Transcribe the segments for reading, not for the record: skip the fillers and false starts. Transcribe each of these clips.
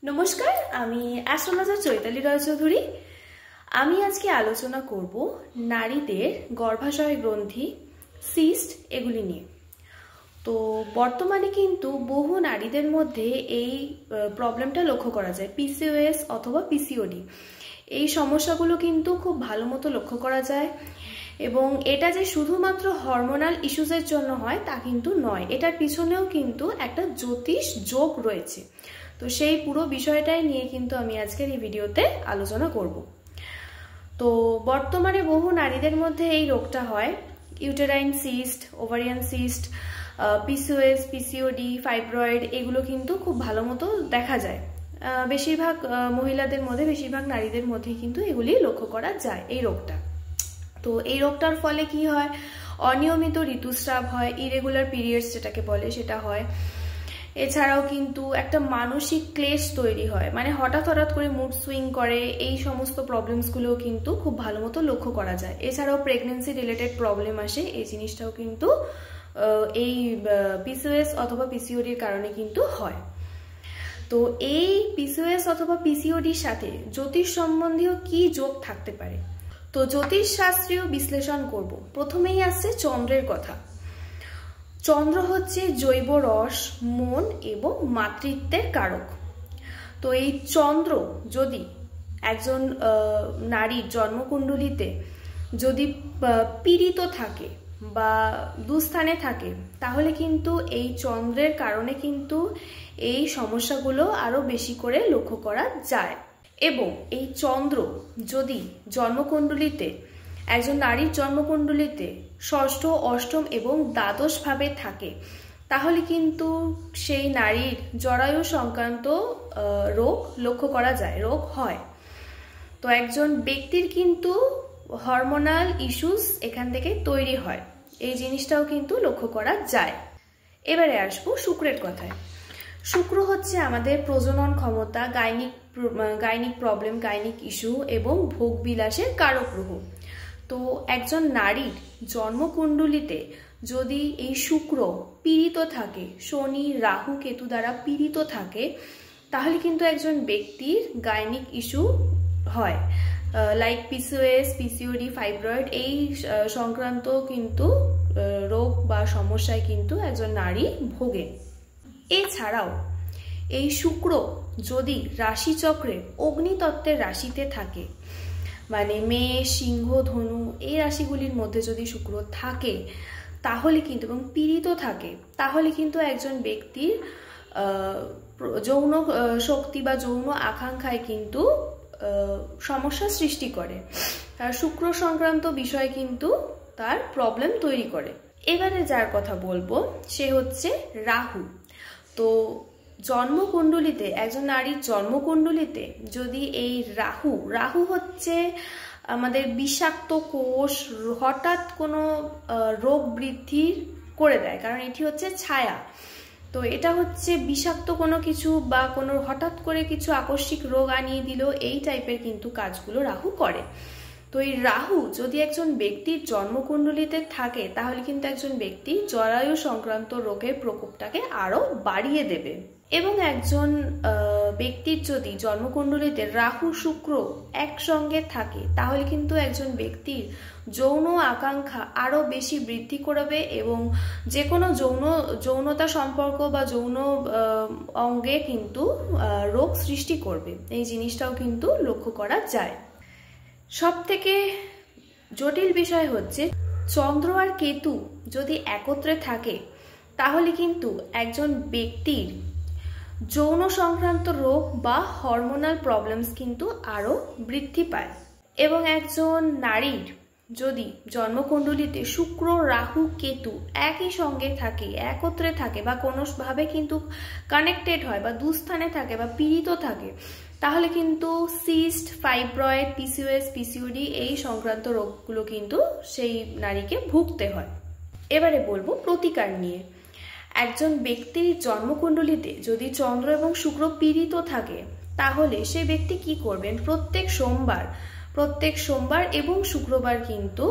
নমস্কার, আমি অ্যাস্ট্রোলজার চৈতালি রায়চৌধুরী। আমি আজকে আলোচনা করব নারীদের গর্ভাশয় গ্রন্থি, সিস্ট এগুলি নিয়ে। তো বর্তমানে কিন্তু বহু নারীদের মধ্যে এই প্রবলেমটা লক্ষ্য করা যায়, পিসিওএস অথবা পিসিওডি। এই সমস্যাগুলো কিন্তু খুব ভালো মতো লক্ষ্য করা যায় এবং এটা যে শুধুমাত্র হরমোনাল ইস্যুসের জন্য হয় তা কিন্তু নয়, এটার পিছনেও কিন্তু একটা জ্যোতিষ যোগ রয়েছে। তো সেই পুরো বিষয়টাই নিয়ে কিন্তু আমি আজকের এই ভিডিওতে আলোচনা করব। তো বর্তমানে বহু নারীদের মধ্যে এই রোগটা হয়, uterine cyst, ovarian cyst, PCOS, PCOD, fibroid, এগুলো কিন্তু খুব ভালো মতো দেখা যায়। বেশিরভাগ মহিলাদের মধ্যে, বেশিরভাগ নারীদের মধ্যে কিন্তু এগুলি লক্ষ্য করা যায় এই রোগটা। তো এই রোগটার ফলে কি হয়, অনিয়মিত ঋতুস্রাব হয়, ইরেগুলার পিরিয়ডস যেটাকে বলে সেটা হয়। এছাড়াও কিন্তু একটা মানসিক ক্লেশ তৈরি হয়, মানে হঠাৎ হঠাৎ করে মুড সুইং করে, এই সমস্ত প্রবলেমসগুলো কিন্তু খুব ভালো মতো লক্ষ্য করা যায়। এছাড়াও প্রেগনেন্সি রিলেটেড প্রবলেম আসে, এই জিনিসটাও কিন্তু এই পিসিওএস অথবা পিসিওডির কারণে কিন্তু হয়। তো এই পিসিওএস অথবা পিসিওডির সাথে জ্যোতিষ সম্বন্ধীয় কি যোগ থাকতে পারে, তো জ্যোতিষ শাস্ত্রীয় বিশ্লেষণ করব। প্রথমেই আসছে চন্দ্রের কথা। চন্দ্র হচ্ছে জৈব রস, মন এবং মাতৃত্বের কারক। তো এই চন্দ্র যদি একজন নারীর জন্মকুণ্ডলিতে যদি পীড়িত থাকে বা দুস্থানে থাকে, তাহলে কিন্তু এই চন্দ্রের কারণে কিন্তু এই সমস্যাগুলো আরো বেশি করে লক্ষ্য করা যায়। এবং এই চন্দ্র যদি জন্মকুণ্ডলিতে, একজন নারীর জন্মকুণ্ডলিতে ষষ্ঠ, অষ্টম এবং দ্বাদশ ভাবে থাকে, তাহলে কিন্তু সেই নারীর জরায়ু সংক্রান্ত রোগ লক্ষ্য করা যায়, রোগ হয়। তো একজন ব্যক্তির কিন্তু হরমোনাল ইস্যুস এখান থেকে তৈরি হয়, এই জিনিসটাও কিন্তু লক্ষ্য করা যায়। এবারে আসবো শুক্রের কথায়। শুক্র হচ্ছে আমাদের প্রজনন ক্ষমতা, গাইনিক প্রবলেম, গাইনিক ইস্যু এবং ভোগ বিলাসের কারক গ্রহ। তো একজন নারীর জন্মকুণ্ডলিতে যদি এই শুক্র পীড়িত থাকে, শনি, রাহু, কেতু দ্বারা পীড়িত থাকে, তাহলে কিন্তু একজন ব্যক্তির গাইনিক ইস্যু হয়, লাইক পিসিওএস, পিসিওডি, ফাইব্রয়েড, এই সংক্রান্ত কিন্তু রোগ বা সমস্যায় কিন্তু একজন নারী ভোগে। এছাড়াও এই শুক্র যদি রাশিচক্রে অগ্নিতত্ত্বের রাশিতে থাকে, মানে মেষ, সিংহ, ধনু, এই রাশিগুলির মধ্যে যদি শুক্র থাকে তাহলে কিন্তু, এবং পীড়িত থাকে, তাহলে কিন্তু একজন ব্যক্তির যৌন শক্তি বা যৌন আকাঙ্ক্ষায় কিন্তু সমস্যা সৃষ্টি করে, তার শুক্র সংক্রান্ত বিষয় কিন্তু তার প্রবলেম তৈরি করে। এবারে যার কথা বলবো সে হচ্ছে রাহু। তো জন্মকুণ্ডলিতে, একজন নারীর জন্মকুণ্ডলিতে যদি এই রাহু হচ্ছে আমাদের বিষাক্ত কোষ, হঠাৎ কোনো রোগ বৃদ্ধি করে দেয়, কারণ এটি হচ্ছে ছায়া। তো এটা হচ্ছে বিষাক্ত কোনো কিছু বা কোনো হঠাৎ করে কিছু আকস্মিক রোগ আনিয়ে দিল, এই টাইপের কিন্তু কাজগুলো রাহু করে। তো এই রাহু যদি একজন ব্যক্তির জন্মকুণ্ডলিতে থাকে, তাহলে কিন্তু একজন ব্যক্তি জরায়ু সংক্রান্ত রোগের প্রকোপটাকে আরো বাড়িয়ে দেবে। এবং একজন ব্যক্তির যদি জন্মকুণ্ডলিতে রাহু, শুক্র একসঙ্গে থাকে, তাহলে কিন্তু একজন ব্যক্তির যৌন আকাঙ্ক্ষা আরো বেশি বৃদ্ধি করবে এবং যে কোনো যৌনতা সম্পর্ক বা যৌন অঙ্গে কিন্তু রোগ সৃষ্টি করবে, এই জিনিসটাও কিন্তু লক্ষ্য করা যায়। সব থেকে জটিল বিষয় হচ্ছে চন্দ্র আর কেতু যদি একত্রে থাকে, তাহলে কিন্তু একজন ব্যক্তির যৌন সংক্রান্ত রোগ বা হরমোনাল প্রবলেমস কিন্তু আরো বৃদ্ধি পায়। এবং একজন নারীর যদি জন্মকুণ্ডলিতে শুক্র, রাহু, কেতু একই সঙ্গে থাকে, একত্রে থাকে বা কোনোভাবে কিন্তু কানেক্টেড হয় বা দুস্থানে থাকে বা পীড়িত থাকে, তাহলে কিন্তু সিস্ট, ফাইব্রয়েড, পিসিওএস, পিসিওডি, এই সংক্রান্ত রোগগুলো কিন্তু সেই নারীকে ভুগতে হয়। এবারে বলবো প্রতিকার নিয়ে। একজন ব্যক্তির জন্মকুণ্ডলিতে যদি চন্দ্র এবং শুক্র পীড়িত থাকে, তাহলে সে ব্যক্তি কি করবেন, প্রত্যেক সোমবার এবং শুক্রবার কিন্তু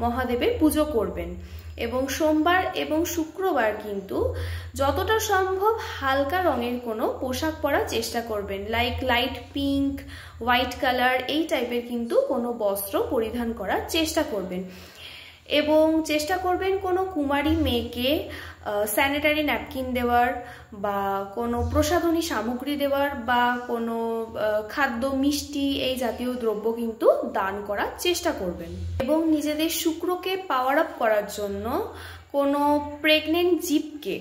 মহাদেবের পুজো করবেন এবং সোমবার এবং শুক্রবার কিন্তু যতটা সম্ভব হালকা রঙের কোনো পোশাক পরার চেষ্টা করবেন, like light pink, white colour এই টাইপের কিন্তু কোনো বস্ত্র পরিধান করার চেষ্টা করবেন। এবং চেষ্টা করবেন কোনো কুমারী মেয়েকে স্যানিটারি ন্যাপকিন দেওয়ার বা কোনো প্রসাধনী সামগ্রী দেওয়ার বা কোনো খাদ্য মিষ্টি এই জাতীয় দ্রব্য কিন্তু দান করার চেষ্টা করবেন। এবং নিজেদের শুক্রকে পাওয়ার আপ করার জন্য কোনো প্রেগনেন্ট জীবকে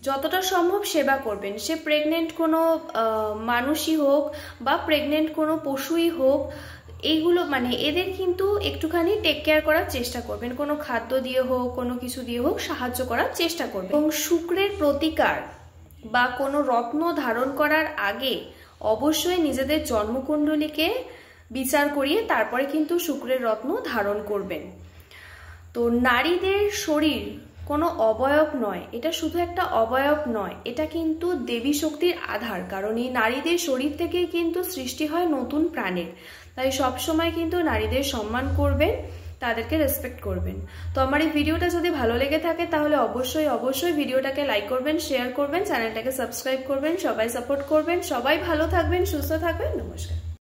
যতটা সম্ভব সেবা করবেন। সে প্রেগনেন্ট কোনো মানুষই হোক বা প্রেগনেন্ট কোনো পশুই হোক, এইগুলো মানে এদের কিন্তু একটুখানি টেক কেয়ার করার চেষ্টা করবেন, কোনো খাদ্য দিয়ে হোক কোনো কিছু দিয়ে হোক সাহায্য করার চেষ্টা করবেন। এবং শুক্রের প্রতিকার বা কোনো রত্ন ধারণ করার আগে অবশ্যই নিজেদের জন্মকুণ্ডলীকে বিচার করিয়ে তারপরে কিন্তু শুক্রের রত্ন ধারণ করবেন। তো নারীদের শরীর কোনো অবয়ব নয়, এটা শুধু একটা অবয়ব নয়, এটা কিন্তু দেবী শক্তির আধার। কারণ এই নারীদের শরীর থেকেই কিন্তু সৃষ্টি হয় নতুন প্রাণের। তাই সবসময় কিন্তু নারীদের সম্মান করবেন, তাদেরকে রেসপেক্ট করবেন। তো আমার এই ভিডিওটা যদি ভালো লেগে থাকে তাহলে অবশ্যই ভিডিওটাকে লাইক করবেন, শেয়ার করবেন, চ্যানেলটাকে সাবস্ক্রাইব করবেন, সবাই সাপোর্ট করবেন। সবাই ভালো থাকবেন, সুস্থ থাকবেন। নমস্কার।